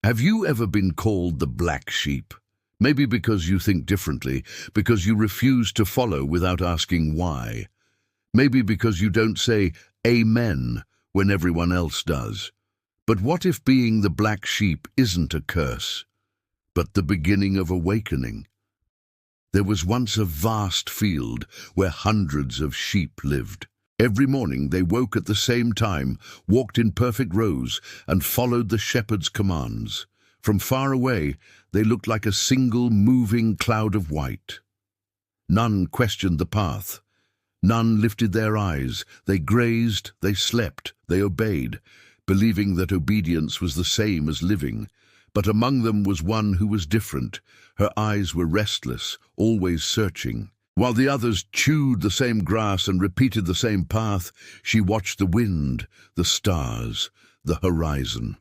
Have you ever been called the black sheep? Maybe because you think differently, because you refuse to follow without asking why. Maybe because you don't say amen when everyone else does. But what if being the black sheep isn't a curse, but the beginning of awakening? There was once a vast field where hundreds of sheep lived. Every morning they woke at the same time, walked in perfect rows, and followed the shepherd's commands. From far away, they looked like a single moving cloud of white. None questioned the path. None lifted their eyes. They grazed, they slept, they obeyed, believing that obedience was the same as living. But among them was one who was different. Her eyes were restless, always searching. While the others chewed the same grass and repeated the same path, she watched the wind, the stars, the horizon.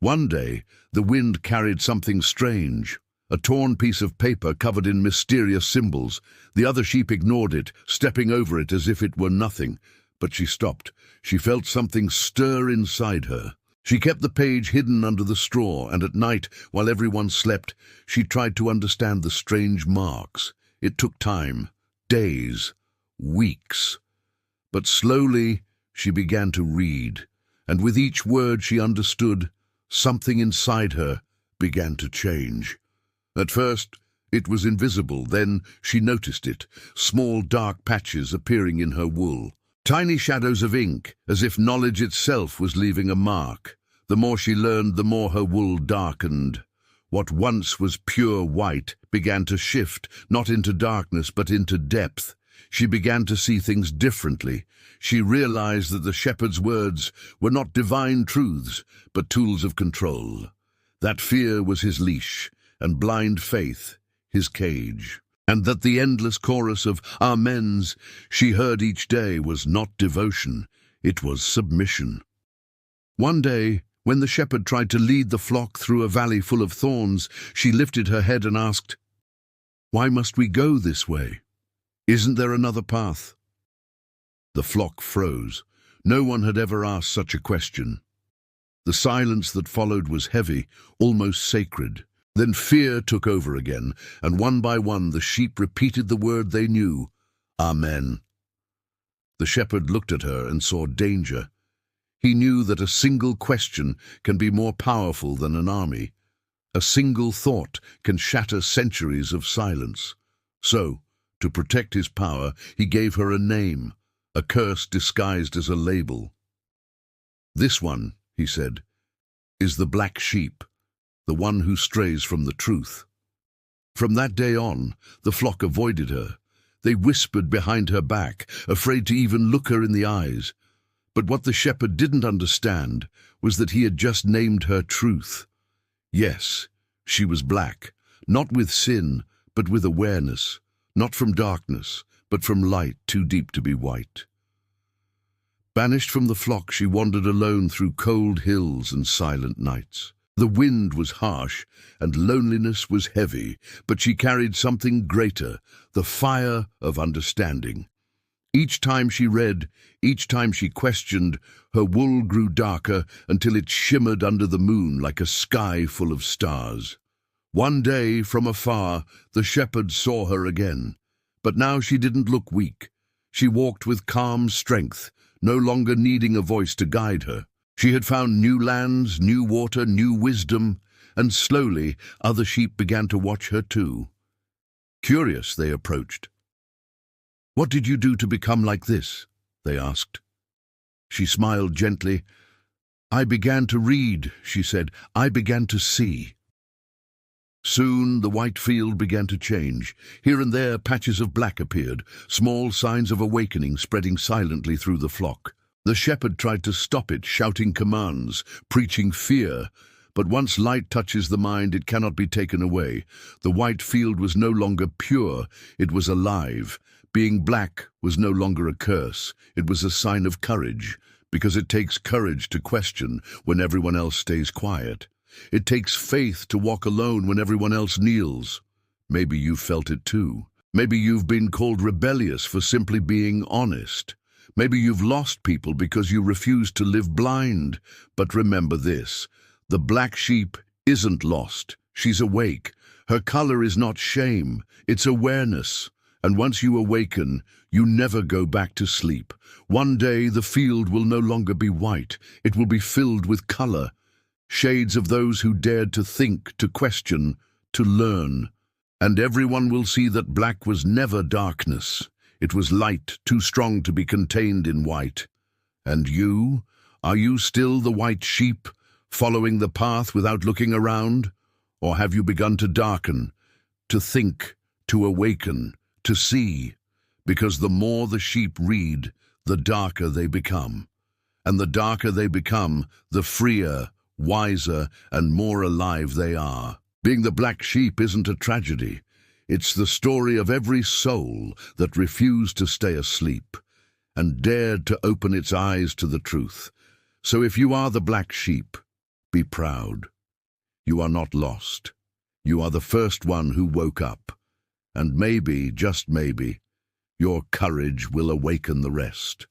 One day, the wind carried something strange, a torn piece of paper covered in mysterious symbols. The other sheep ignored it, stepping over it as if it were nothing. But she stopped. She felt something stir inside her. She kept the page hidden under the straw, and at night, while everyone slept, she tried to understand the strange marks. It took time, days, weeks. But slowly she began to read, and with each word she understood, something inside her began to change. At first, it was invisible. Then she noticed it, small dark patches appearing in her wool. Tiny shadows of ink, as if knowledge itself was leaving a mark. The more she learned, the more her wool darkened. What once was pure white began to shift, not into darkness but into depth. She began to see things differently. She realized that the shepherd's words were not divine truths, but tools of control. That fear was his leash, and blind faith his cage. And that the endless chorus of amens she heard each day was not devotion, it was submission. One day, when the shepherd tried to lead the flock through a valley full of thorns, she lifted her head and asked, "Why must we go this way? Isn't there another path?" The flock froze. No one had ever asked such a question. The silence that followed was heavy, almost sacred. Then fear took over again, and one by one the sheep repeated the word they knew, Amen. The shepherd looked at her and saw danger. He knew that a single question can be more powerful than an army. A single thought can shatter centuries of silence. So, to protect his power, he gave her a name, a curse disguised as a label. "This one," he said, "is the black sheep, the one who strays from the truth." From that day on, the flock avoided her. They whispered behind her back, afraid to even look her in the eyes. But what the shepherd didn't understand was that he had just named her truth. Yes, she was black, not with sin, but with awareness, not from darkness, but from light too deep to be white. Banished from the flock, she wandered alone through cold hills and silent nights. The wind was harsh, and loneliness was heavy, but she carried something greater, the fire of understanding. Each time she read, each time she questioned, her wool grew darker until it shimmered under the moon like a sky full of stars. One day, from afar, the shepherd saw her again. But now she didn't look weak. She walked with calm strength, no longer needing a voice to guide her. She had found new lands, new water, new wisdom, and slowly other sheep began to watch her too. Curious, they approached. "What did you do to become like this?" they asked. She smiled gently. "I began to read," she said. "I began to see." Soon the white field began to change. Here and there patches of black appeared, small signs of awakening spreading silently through the flock. The shepherd tried to stop it, shouting commands, preaching fear. But once light touches the mind, it cannot be taken away. The white field was no longer pure, it was alive. Being black was no longer a curse, it was a sign of courage, because it takes courage to question when everyone else stays quiet. It takes faith to walk alone when everyone else kneels. Maybe you've felt it too. Maybe you've been called rebellious for simply being honest. Maybe you've lost people because you refuse to live blind. But remember this, the black sheep isn't lost. She's awake. Her color is not shame, it's awareness. And once you awaken, you never go back to sleep. One day the field will no longer be white. It will be filled with color. Shades of those who dared to think, to question, to learn. And everyone will see that black was never darkness. It was light, too strong to be contained in white. And you? Are you still the white sheep, following the path without looking around? Or have you begun to darken, to think, to awaken, to see? Because the more the sheep read, the darker they become. And the darker they become, the freer, wiser, and more alive they are. Being the black sheep isn't a tragedy. It's the story of every soul that refused to stay asleep and dared to open its eyes to the truth. So if you are the black sheep, be proud. You are not lost. You are the first one who woke up. And maybe, just maybe, your courage will awaken the rest.